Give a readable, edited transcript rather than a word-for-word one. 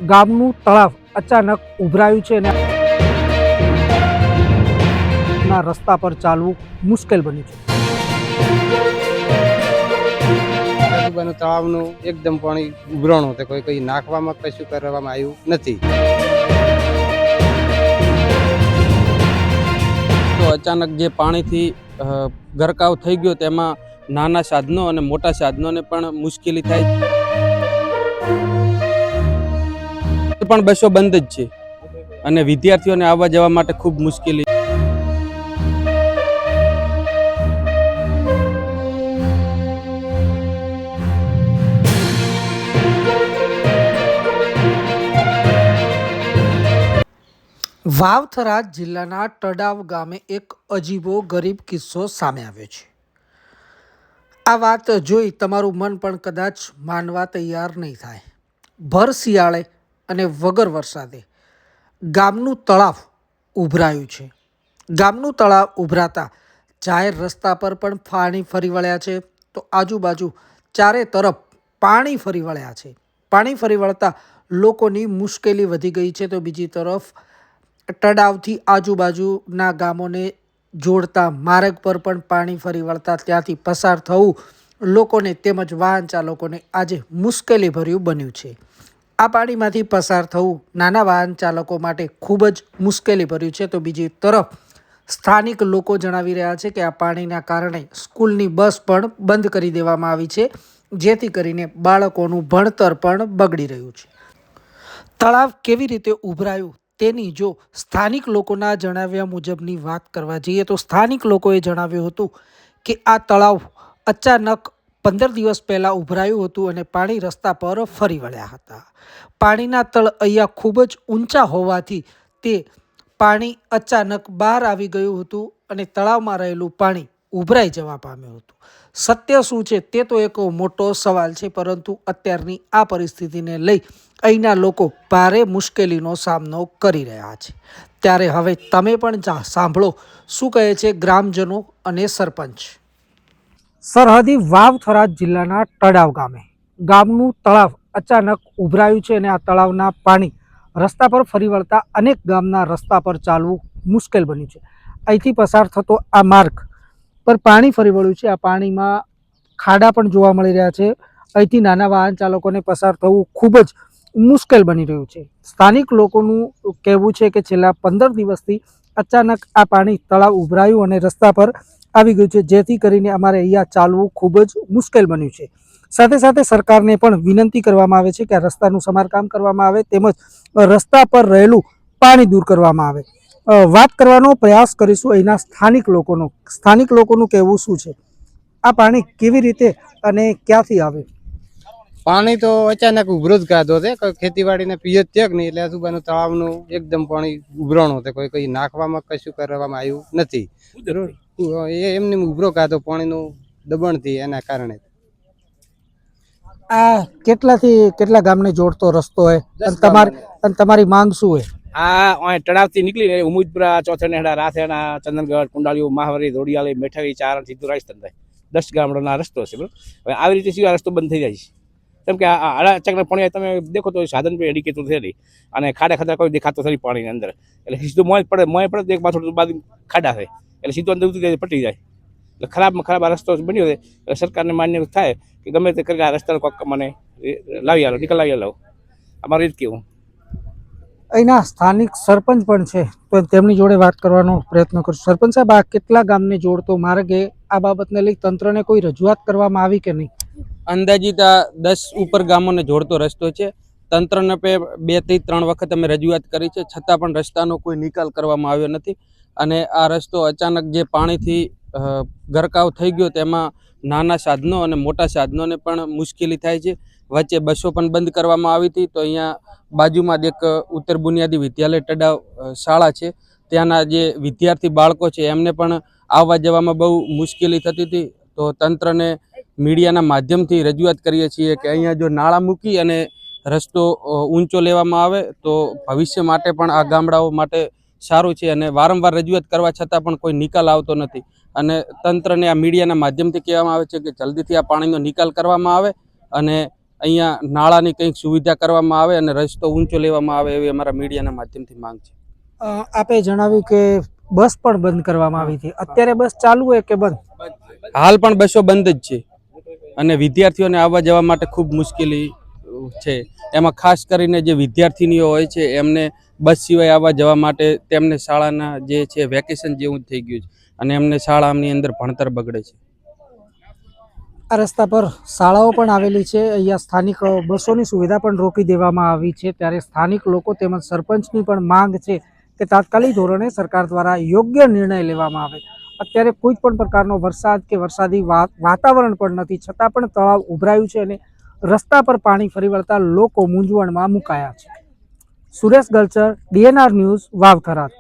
ગામનું તળાવ અચાનક ઉભરાયું છે અને રસ્તા પર ચાલવું મુશ્કેલ બન્યું છે. આજુબાજુ તળાવનું એકદમ પાણી ઉભરાણું હતું, કોઈ નાખવામાં કશું કરવામાં આવ્યું નથી. તો અચાનક જે પાણીથી ગરકાવ થઈ ગયો તેમાં નાના સાધનો અને મોટા સાધનોને પણ મુશ્કેલી થાય પણ બસો બંધ જ છે અને વિદ્યાર્થીઓને આવવા જવા માટે ખૂબ મુશ્કેલી. વાવથરા જિલ્લાના તળાવ ગામે એક અજીબો ગરીબ કિસ્સો સામે આવ્યો છે. આ વાત જોઈ તમારું મન પણ કદાચ માનવા તૈયાર નહીં થાય. ભર શિયાળે અને વગર વરસાદે ગામનું તળાવ ઉભરાયું છે. ગામનું તળાવ ઉભરાતા જાહેર રસ્તા પર પણ પાણી ફરી વળ્યા છે, તો આજુબાજુ ચારે તરફ પાણી ફરી વળ્યા છે. પાણી ફરી વળતા લોકોની મુશ્કેલી વધી ગઈ છે, તો બીજી તરફ તળાવથી આજુબાજુના ગામોને જોડતા માર્ગ પર પણ પાણી ફરી વળતા ત્યાંથી પસાર થવું લોકોને તેમજ વાહન ચાલકોને આજે મુશ્કેલીભર્યું બન્યું છે. આ પાણીમાંથી પસાર થવું નાના વાહન ચાલકો માટે ખૂબ જ મુશ્કેલીભર્યું છે, તો બીજી તરફ સ્થાનિક લોકો જણાવી રહ્યા છે કે આ પાણીના કારણે સ્કૂલની બસ પણ બંધ કરી દેવામાં આવી છે, જેથી કરીને બાળકોનું ભણતર પણ બગડી રહ્યું છે. તળાવ કેવી રીતે ઉભરાયું તેની જો સ્થાનિક લોકોના જણાવ્યા મુજબની વાત કરવા જઈએ તો સ્થાનિક લોકોએ જણાવ્યું હતું કે આ તળાવ અચાનક 15 દિવસ પહેલાં ઉભરાયું હતું અને પાણી રસ્તા પર ફરી વળ્યા હતા. પાણીના તળ અહીંયા ખૂબ જ ઊંચા હોવાથી તે પાણી અચાનક બહાર આવી ગયું હતું અને તળાવમાં રહેલું પાણી ઉભરાઈ જવા પામ્યું હતું. સત્ય શું છે તે તો એક મોટો સવાલ છે, પરંતુ અત્યારની આ પરિસ્થિતિને લઈ અહીંના લોકો ભારે મુશ્કેલીનો સામનો કરી રહ્યા છે. ત્યારે હવે તમે પણ સાંભળો શું કહે છે ગ્રામજનો અને સરપંચ. સરહદી વાવથરા જિલ્લાના તળાવ ગામનું તળાવ અચાનક ઉભરાયું છે અને આ તળાવના પાણી રસ્તા પર ફરી વળતા અનેક ગામના રસ્તા પર ચાલવું મુશ્કેલ બન્યું છે. અહીંથી પસાર થતો આ માર્ગ પર પાણી ફરી વળ્યું છે. આ પાણીમાં ખાડા પણ જોવા મળી રહ્યા છે. અહીંથી નાના વાહન ચાલકોને પસાર થવું ખૂબ જ મુશ્કેલ બની રહ્યું છે. સ્થાનિક લોકોનું કહેવું છે કે છેલ્લા 15 દિવસથી અચાનક આ પાણી તળાવ ઉભરાયું અને રસ્તા પર આવી ગયું છે, જેથી કરીને અમારે અહીંયા ચાલવું ખૂબ જ મુશ્કેલ બન્યું છે. સાથે સાથે સરકારને પણ વિનંતી કરવામાં આવે છે કે આ રસ્તાનું સમારકામ કરવામાં આવે તેમજ રસ્તા પર રહેલું પાણી દૂર કરવામાં આવે. વાત કરવાનો પ્રયાસ કરીશું અહીંના સ્થાનિક લોકોનું કહેવું શું છે, આ પાણી કેવી રીતે અને ક્યાંથી આવે. પાણી તો અચાનક ઉભરો જ ગાધો છે, કોઈ ખેતીવાડીને પિયત છે કે નહીં, એટલે આજુબાજુ તળાવનું એકદમ પાણી ઉભરાણું હતું, કોઈ નાખવામાં કશું કરવામાં આવ્યું નથી. એ એમને ઉભરો ગાધો પાણીનું દબાણથી, એના કારણે. આ કેટલાથી કેટલા ગામને જોડતો રસ્તો હોય અને તમારી માંગ શું હોય. આ તળાવથી નીકળીને ઉમુદપુરા, ચોથાનેડા, રાથેણા, ચંદનગઢ, કુંડાળીઓ, મહાવરી, ધોડિયાળી, મેઠાવી, ચારણ, સીધું રાજસ્થાન થાય 10 ગામડાના રસ્તો છે. બરાબર, હવે આવી રીતે સીધો રસ્તો બંધ થઈ જાય છે, કેમ કે અચાનક પાણી તમે દેખો તો સાધન પર એડિકેતું છે નહીં અને ખાડા ખાડા કોઈ દેખાતો નથી પાણીની અંદર, એટલે સીધું મોય પડે એક પાછળ બાજુ ખાડા છે, એટલે સીધું અંદર ઉતરી જાય, પટી જાય. એટલે ખરાબમાં ખરાબ આ રસ્તો બન્યો છે. એટલે સરકારને માન્ય થાય કે ગમે તે કરીને આ રસ્તાનો કોઈક મને લાવી આલો, નિકાલ લાવી આલો, અમારે જ કેવું. અહીંના સ્થાનિક સરપંચ પણ છે, તો તેમની જોડે વાત કરવાનો પ્રયત્ન કરશું. સરપંચ સાહેબ, આ કેટલા ગામને જોડતો માર્ગ એ આ બાબતને લઈ તંત્રને કોઈ રજૂઆત કરવામાં આવી કે નહીં. અંદાજિત 10 ઉપર ગામોને જોડતો રસ્તો છે. તંત્રને 2 થી 3 વખત અમે રજૂઆત કરી છે, છતાં પણ રસ્તાનો કોઈ નિકાલ કરવામાં આવ્યો નથી. અને આ રસ્તો અચાનક જે પાણીથી ગરકાવ થઈ ગયો તેમાં નાના સાધનો અને મોટા સાધનોને પણ મુશ્કેલી થાય છે. વચ્ચે બસો પણ બંધ કરવામાં આવી હતી, તો અહીંયા બાજુમાં જ એક ઉત્તર બુનિયાદી વિદ્યાલય તળાવ શાળા છે, ત્યાંના જે વિદ્યાર્થી બાળકો છે એમને પણ આવવા જવામાં બહુ મુશ્કેલી થતી હતી. તો તંત્રને મીડિયાના માધ્યમથી રજૂઆત કરીએ છીએ કે અહીંયા જો નાળા મૂકી અને રસ્તો ઊંચો લેવામાં આવે તો ભવિષ્ય માટે પણ આ ગામડાઓ માટે સારું છે. અને વારંવાર રજૂઆત કરવા છતાં પણ કોઈ નિકાલ આવતો નથી. અને તંત્રને આ મીડિયાના માધ્યમથી કહેવામાં આવે છે કે જલ્દીથી આ પાણીનો નિકાલ કરવામાં આવે અને અહીંયા નાળાની કંઈક સુવિધા કરવામાં આવે અને રસ્તો ઊંચો લેવામાં આવે એવી અમારા મીડિયાના માધ્યમથી માંગ છે. આપે જણાવ્યું કે બસ પણ બંધ કરવામાં આવી હતી. અત્યારે બસ ચાલુ હોય કે બંધ? હાલ પણ બસો બંધ જ છે અને વિદ્યાર્થીઓને આવવા જવા માટે ખૂબ મુશ્કેલી છે. એમાં ખાસ કરીને જે વિદ્યાર્થીનીઓ હોય છે એમને બસ સિવાય આવવા જવા માટે તેમને શાળાના જે છે વેકેશન જેવું થઈ ગયું છે અને એમને શાળાની અંદર ભણતર બગડે છે. આ રસ્તા પર શાળાઓ પણ આવેલી છે. અહીંયા સ્થાનિક બસોની સુવિધા પણ રોકી દેવામાં આવી છે. ત્યારે સ્થાનિક લોકો તેમજ સરપંચની પણ માંગ છે કે તાત્કાલિક ધોરણે સરકાર દ્વારા યોગ્ય નિર્ણય લેવામાં આવે. અત્યારે કોઈ પણ પ્રકારનો વરસાદ કે વરસાદી વાતાવરણ પણ નથી, છતાં પણ તળાવ ઉભરાયું છે અને રસ્તા પર પાણી ફરી વળતા લોકો મૂંઝવણમાં મુકાયા છે. Suresh Galchar, DNR news, Vav Tharad.